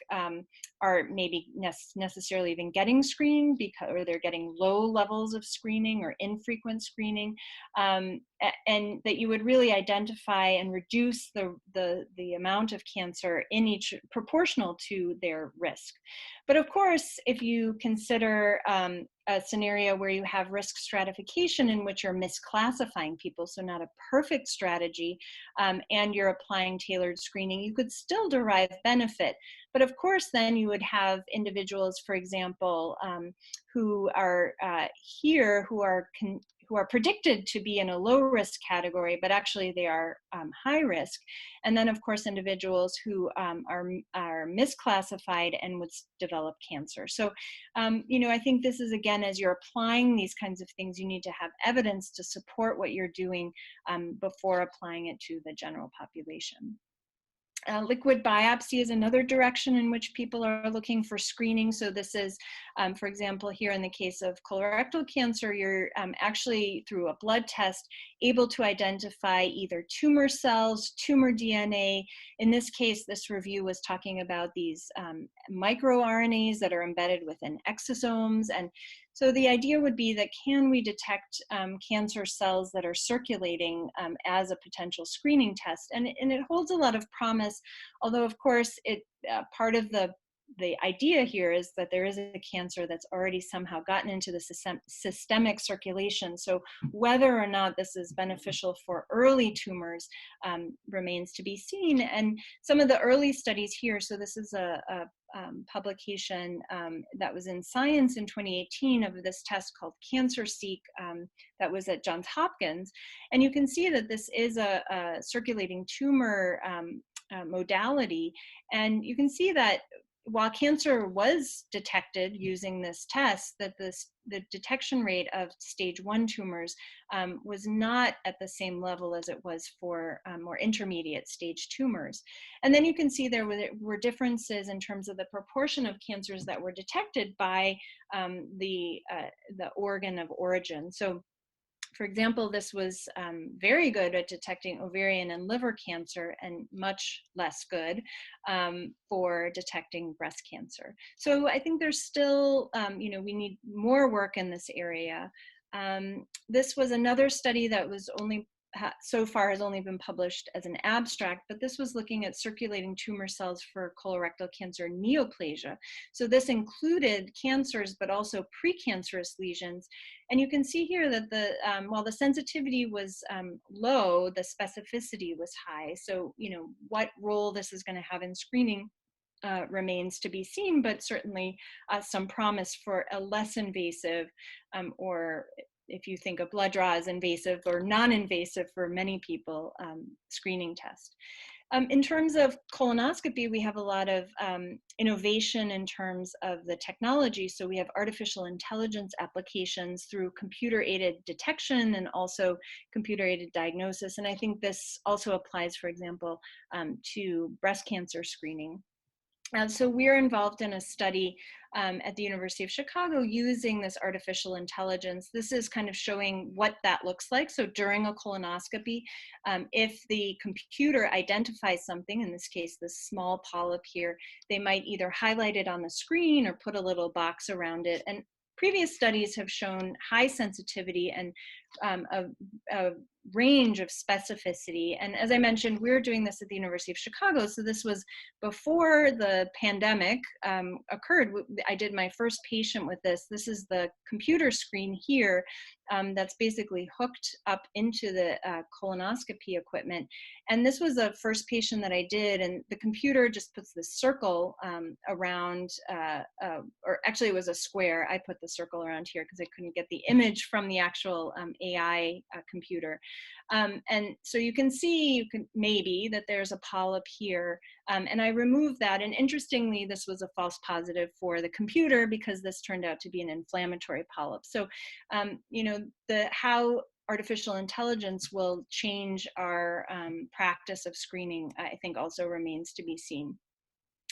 are maybe necessarily even getting screened or they're getting low levels of screening or infrequent screening, and that you would really identify and reduce the amount of cancer in each proportional to their risk. But of course, if you consider a scenario where you have risk stratification in which you're misclassifying people, so not a perfect strategy, and you're applying tailored screening, you could still derive benefit. But of course, then you would have individuals, for example, who are who are predicted to be in a low risk category, but actually they are high risk. And then of course, individuals who are misclassified and would develop cancer. So, I think this is, again, as you're applying these kinds of things, you need to have evidence to support what you're doing before applying it to the general population. Liquid biopsy is another direction in which people are looking for screening. So this is, for example, here in the case of colorectal cancer, you're actually, through a blood test, able to identify either tumor cells, tumor DNA. In this case, this review was talking about these microRNAs that are embedded within exosomes. And so the idea would be that, can we detect cancer cells that are circulating as a potential screening test? And it holds a lot of promise, although of course part of the idea here is that there is a cancer that's already somehow gotten into the systemic circulation. So whether or not this is beneficial for early tumors remains to be seen. And some of the early studies here, so this is a publication that was in Science in 2018 of this test called CancerSEEK that was at Johns Hopkins. And you can see that this is a circulating tumor modality. And you can see that while cancer was detected using this test, that the detection rate of stage 1 tumors was not at the same level as it was for more intermediate stage tumors. And then you can see there were differences in terms of the proportion of cancers that were detected by the organ of origin. So, for example, this was very good at detecting ovarian and liver cancer and much less good for detecting breast cancer. So I think there's still, we need more work in this area. This was another study that was so far has only been published as an abstract, but this was looking at circulating tumor cells for colorectal cancer neoplasia. So this included cancers, but also precancerous lesions. And you can see here that while the sensitivity was low, the specificity was high. So, what role this is going to have in screening remains to be seen, but certainly some promise for a less invasive or, if you think of blood draw as invasive or non-invasive for many people, screening test. In terms of colonoscopy, we have a lot of innovation in terms of the technology. So we have artificial intelligence applications through computer-aided detection and also computer-aided diagnosis. And I think this also applies, for example, to breast cancer screening. So we're involved in a study at the University of Chicago using this artificial intelligence. This is kind of showing what that looks like. So during a colonoscopy, if the computer identifies something, in this case, this small polyp here, they might either highlight it on the screen or put a little box around it. And previous studies have shown high sensitivity and a range of specificity. And as I mentioned, we're doing this at the University of Chicago. So this was before the pandemic occurred. I did my first patient with this. This is the computer screen here that's basically hooked up into the colonoscopy equipment. And this was the first patient that I did, and the computer just puts this circle around, or actually it was a square. I put the circle around here because I couldn't get the image from the actual AI computer. And so you can see, maybe that there's a polyp here, and I removed that. And interestingly, this was a false positive for the computer because this turned out to be an inflammatory polyp. So, you know, how artificial intelligence will change our practice of screening, I think also remains to be seen.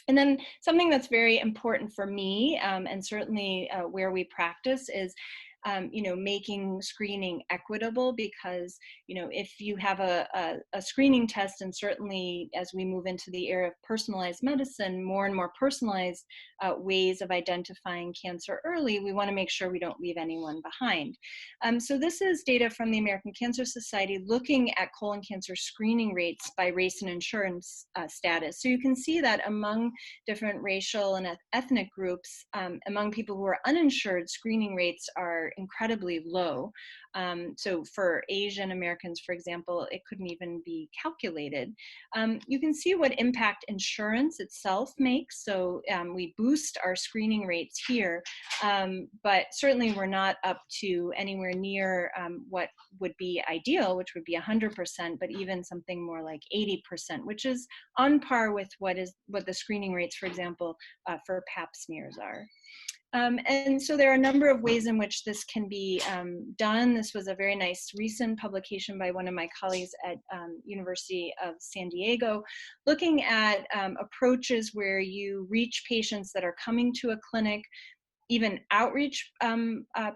And then something that's very important for me, and certainly where we practice, is you know, making screening equitable, because, you know, if you have a screening test, and certainly as we move into the era of personalized medicine, more and more personalized ways of identifying cancer early, we want to make sure we don't leave anyone behind. So this is data from the American Cancer Society looking at colon cancer screening rates by race and insurance status. So you can see that among different racial and ethnic groups, among people who are uninsured, screening rates are incredibly low. So for Asian Americans, for example, it couldn't even be calculated. You can see what impact insurance itself makes. So we boost our screening rates here, but certainly we're not up to anywhere near what would be ideal, which would be 100%, but even something more like 80%, which is on par with what the screening rates, for example, for Pap smears are. And so there are a number of ways in which this can be done. This was a very nice recent publication by one of my colleagues at University of San Diego, looking at approaches where you reach patients that are coming to a clinic, even outreach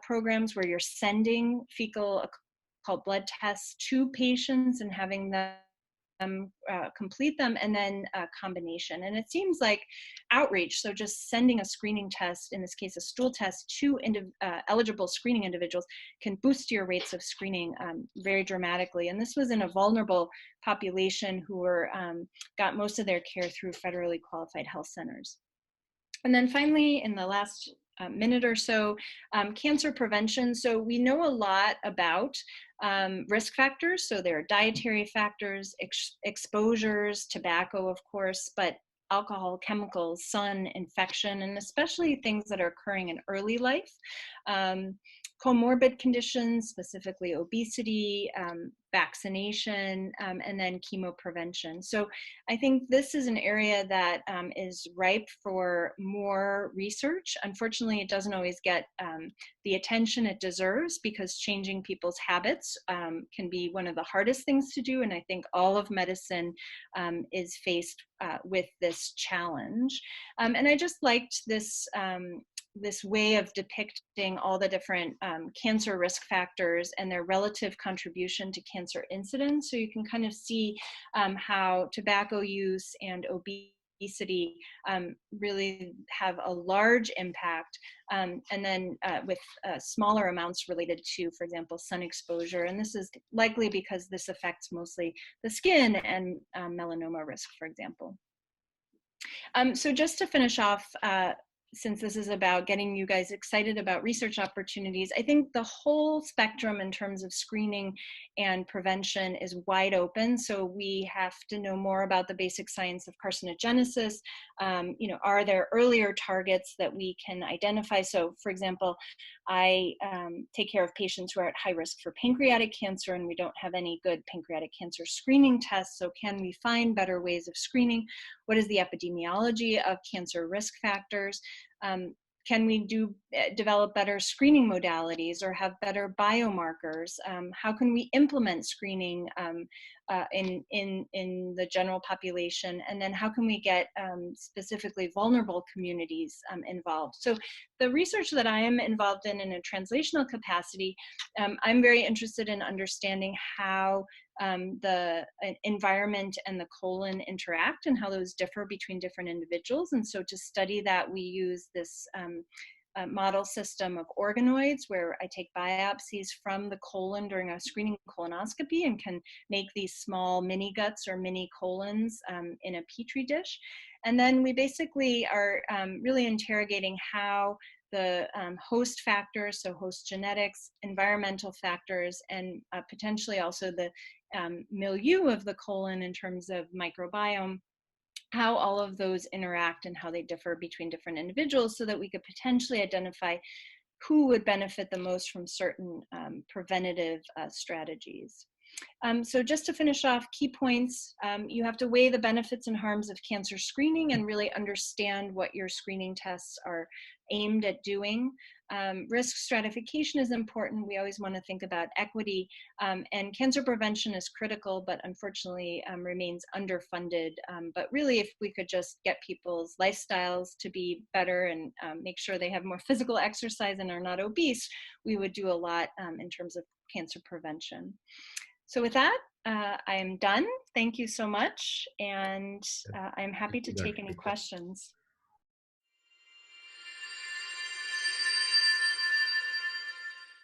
programs where you're sending fecal occult blood tests to patients and having them complete them, and then a combination. And it seems like outreach, so just sending a screening test, in this case a stool test, to eligible screening individuals, can boost your rates of screening very dramatically. And this was in a vulnerable population who were got most of their care through federally qualified health centers. And then finally, in the last minute or so, cancer prevention. So we know a lot about risk factors. So there are dietary factors, exposures, tobacco, of course, but alcohol, chemicals, sun, infection, and especially things that are occurring in early life. Comorbid conditions, specifically obesity, vaccination, and then chemoprevention. So I think this is an area that is ripe for more research. Unfortunately, it doesn't always get the attention it deserves, because changing people's habits can be one of the hardest things to do. And I think all of medicine is faced with this challenge. And I just liked this this way of depicting all the different cancer risk factors and their relative contribution to cancer incidence. So you can kind of see how tobacco use and obesity really have a large impact, and then with smaller amounts related to, for example, sun exposure. And this is likely because this affects mostly the skin and melanoma risk, for example. So just to finish off, since this is about getting you guys excited about research opportunities, I think the whole spectrum in terms of screening and prevention is wide open. So we have to know more about the basic science of carcinogenesis. You know, are there earlier targets that we can identify? So for example, I take care of patients who are at high risk for pancreatic cancer, and we don't have any good pancreatic cancer screening tests. So can we find better ways of screening? What is the epidemiology of cancer risk factors? Can we develop better screening modalities or have better biomarkers? How can we implement screening in the general population? And then how can we get specifically vulnerable communities involved? So the research that I am involved in a translational capacity, I'm very interested in understanding how the environment and the colon interact and how those differ between different individuals. And so to study that, we use this model system of organoids where I take biopsies from the colon during a screening colonoscopy and can make these small mini guts or mini colons in a petri dish. And then we basically are really interrogating how the host factors, so host genetics, environmental factors, and potentially also the milieu of the colon in terms of microbiome, how all of those interact and how they differ between different individuals so that we could potentially identify who would benefit the most from certain preventative strategies. So just to finish off, key points, you have to weigh the benefits and harms of cancer screening and really understand what your screening tests are aimed at doing. Risk stratification is important. We always want to think about equity, and cancer prevention is critical, but unfortunately remains underfunded. But really, if we could just get people's lifestyles to be better and make sure they have more physical exercise and are not obese, we would do a lot in terms of cancer prevention. So with that, I am done. Thank you so much, and I'm happy to take any questions.